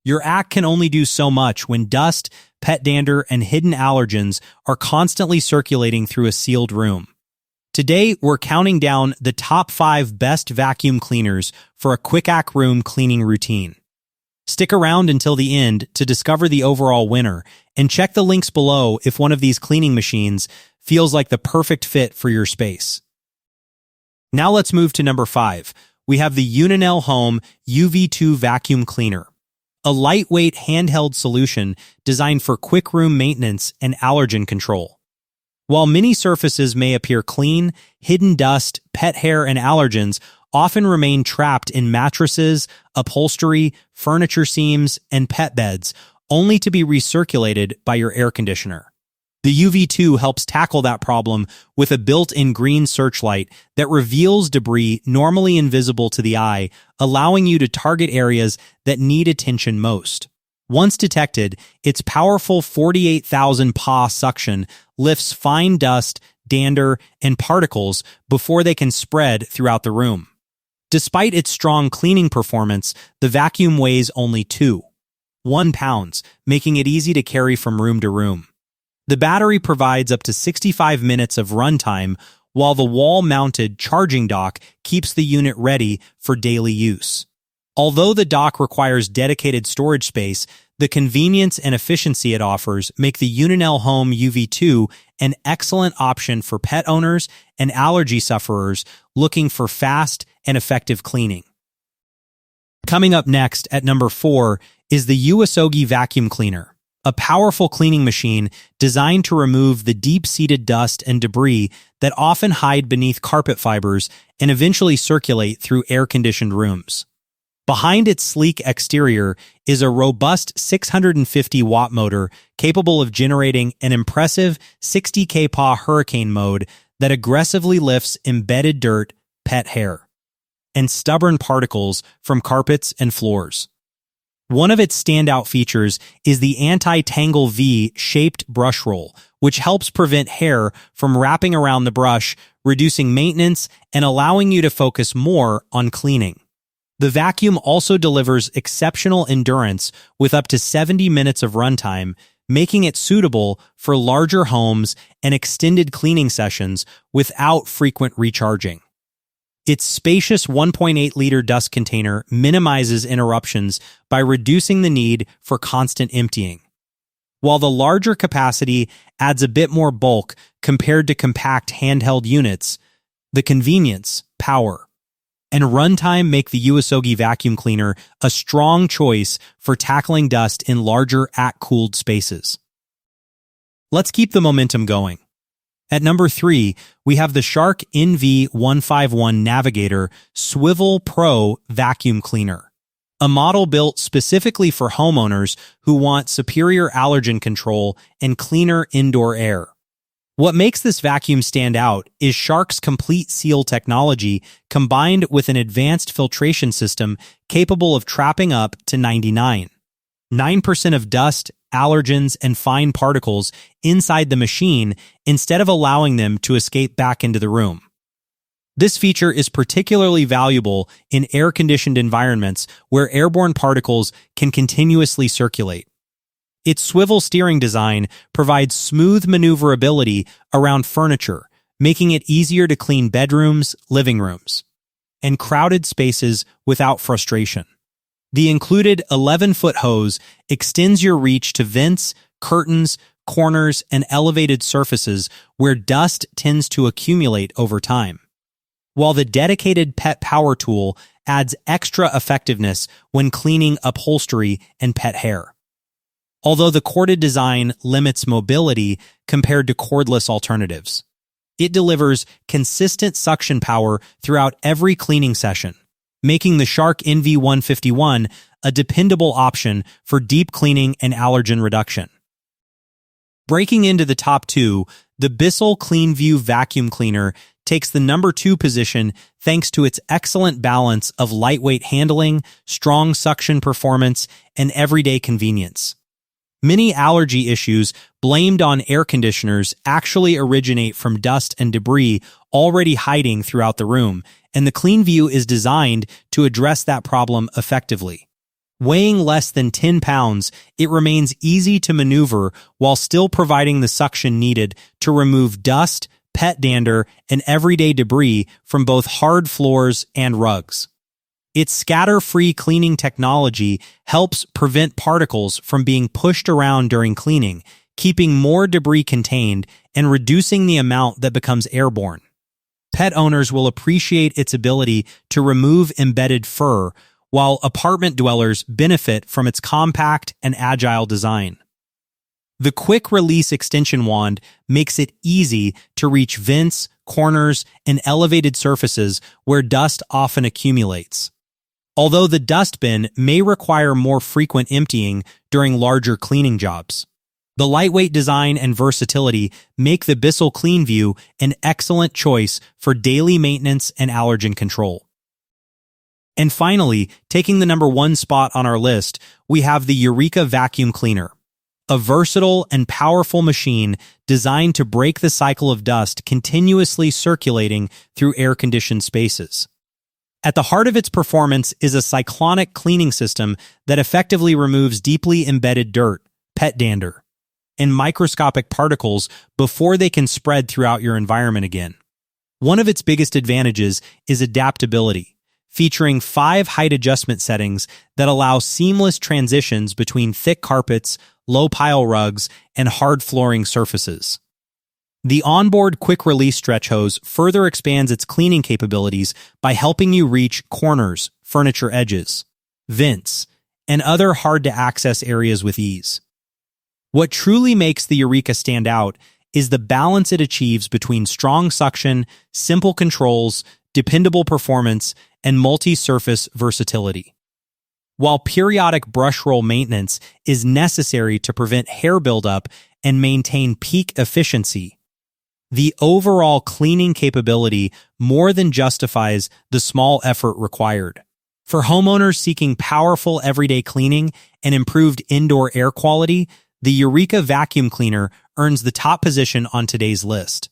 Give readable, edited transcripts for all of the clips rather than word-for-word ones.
Your act can only do so much when dust, pet dander, and hidden allergens are constantly circulating through a sealed room. Today, we're counting down the top 5 best vacuum cleaners for a quick-act room cleaning routine. Stick around until the end to discover the overall winner, and check the links below if one of these cleaning machines feels like the perfect fit for your space. Now let's move to number 5. We have the UNINELL Home UV2 Vacuum Cleaner, a lightweight handheld solution designed for quick room maintenance and allergen control. While many surfaces may appear clean, hidden dust, pet hair, and allergens often remain trapped in mattresses, upholstery, furniture seams, and pet beds, only to be recirculated by your air conditioner. The UV2 helps tackle that problem with a built-in green searchlight that reveals debris normally invisible to the eye, allowing you to target areas that need attention most. Once detected, its powerful 48,000 PA suction lifts fine dust, dander, and particles before they can spread throughout the room. Despite its strong cleaning performance, the vacuum weighs only 2.1 pounds, making it easy to carry from room to room. The battery provides up to 65 minutes of runtime, while the wall-mounted charging dock keeps the unit ready for daily use. Although the dock requires dedicated storage space, the convenience and efficiency it offers make the UNINELL Home UV2 an excellent option for pet owners and allergy sufferers looking for fast and effective cleaning. Coming up next at number 4 is the Uosogi Vacuum Cleaner, a powerful cleaning machine designed to remove the deep-seated dust and debris that often hide beneath carpet fibers and eventually circulate through air-conditioned rooms. Behind its sleek exterior is a robust 650-watt motor capable of generating an impressive 60 kPa hurricane mode that aggressively lifts embedded dirt, pet hair, and stubborn particles from carpets and floors. One of its standout features is the anti-tangle V-shaped brush roll, which helps prevent hair from wrapping around the brush, reducing maintenance and allowing you to focus more on cleaning. The vacuum also delivers exceptional endurance with up to 70 minutes of runtime, making it suitable for larger homes and extended cleaning sessions without frequent recharging. Its spacious 1.8-liter dust container minimizes interruptions by reducing the need for constant emptying. While the larger capacity adds a bit more bulk compared to compact handheld units, the convenience, power, and runtime make the Uosogi vacuum cleaner a strong choice for tackling dust in larger at-cooled spaces. Let's keep the momentum going. At number 3, we have the Shark NV151 Navigator Swivel Pro Vacuum Cleaner, a model built specifically for homeowners who want superior allergen control and cleaner indoor air. What makes this vacuum stand out is Shark's complete seal technology combined with an advanced filtration system capable of trapping up to 99.9% of dust, allergens, and fine particles inside the machine instead of allowing them to escape back into the room. This feature is particularly valuable in air-conditioned environments where airborne particles can continuously circulate. Its swivel steering design provides smooth maneuverability around furniture, making it easier to clean bedrooms, living rooms, and crowded spaces without frustration. The included 11-foot hose extends your reach to vents, curtains, corners, and elevated surfaces where dust tends to accumulate over time, while the dedicated pet power tool adds extra effectiveness when cleaning upholstery and pet hair. Although the corded design limits mobility compared to cordless alternatives, it delivers consistent suction power throughout every cleaning session, making the Shark NV151 a dependable option for deep cleaning and allergen reduction. Breaking into the top 2, the Bissell CleanView vacuum cleaner takes the number 2 position thanks to its excellent balance of lightweight handling, strong suction performance, and everyday convenience. Many allergy issues blamed on air conditioners actually originate from dust and debris already hiding throughout the room, and the CleanView is designed to address that problem effectively. Weighing less than 10 pounds, it remains easy to maneuver while still providing the suction needed to remove dust, pet dander, and everyday debris from both hard floors and rugs. Its scatter-free cleaning technology helps prevent particles from being pushed around during cleaning, keeping more debris contained and reducing the amount that becomes airborne. Pet owners will appreciate its ability to remove embedded fur, while apartment dwellers benefit from its compact and agile design. The quick-release extension wand makes it easy to reach vents, corners, and elevated surfaces where dust often accumulates. Although the dust bin may require more frequent emptying during larger cleaning jobs. The lightweight design and versatility make the Bissell CleanView an excellent choice for daily maintenance and allergen control. And finally, taking the number 1 spot on our list, we have the Eureka vacuum cleaner, a versatile and powerful machine designed to break the cycle of dust continuously circulating through air-conditioned spaces. At the heart of its performance is a cyclonic cleaning system that effectively removes deeply embedded dirt, pet dander, and microscopic particles before they can spread throughout your environment again. One of its biggest advantages is adaptability, featuring 5 height adjustment settings that allow seamless transitions between thick carpets, low pile rugs, and hard flooring surfaces. The onboard quick-release stretch hose further expands its cleaning capabilities by helping you reach corners, furniture edges, vents, and other hard-to-access areas with ease. What truly makes the Eureka stand out is the balance it achieves between strong suction, simple controls, dependable performance, and multi-surface versatility. While periodic brush roll maintenance is necessary to prevent hair buildup and maintain peak efficiency, the overall cleaning capability more than justifies the small effort required. For homeowners seeking powerful everyday cleaning and improved indoor air quality, the Eureka vacuum cleaner earns the top position on today's list.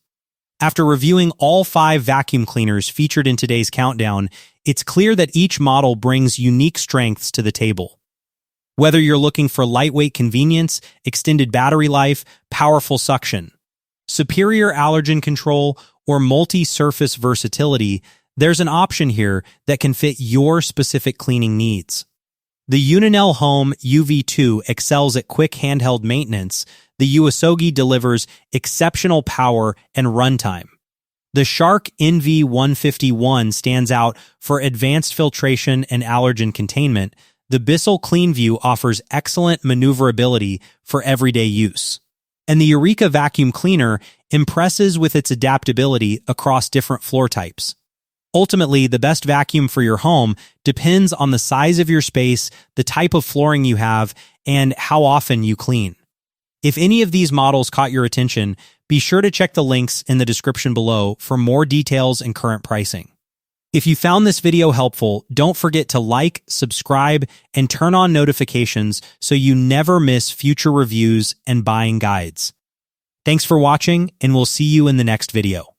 After reviewing all 5 vacuum cleaners featured in today's countdown, it's clear that each model brings unique strengths to the table. Whether you're looking for lightweight convenience, extended battery life, powerful suction, superior allergen control, or multi-surface versatility, there's an option here that can fit your specific cleaning needs. The UNINELL Home UV2 excels at quick handheld maintenance. The Uosogi delivers exceptional power and runtime. The Shark NV151 stands out for advanced filtration and allergen containment. The Bissell CleanView offers excellent maneuverability for everyday use. And the Eureka vacuum cleaner impresses with its adaptability across different floor types. Ultimately, the best vacuum for your home depends on the size of your space, the type of flooring you have, and how often you clean. If any of these models caught your attention, be sure to check the links in the description below for more details and current pricing. If you found this video helpful, don't forget to like, subscribe, and turn on notifications so you never miss future reviews and buying guides. Thanks for watching, and we'll see you in the next video.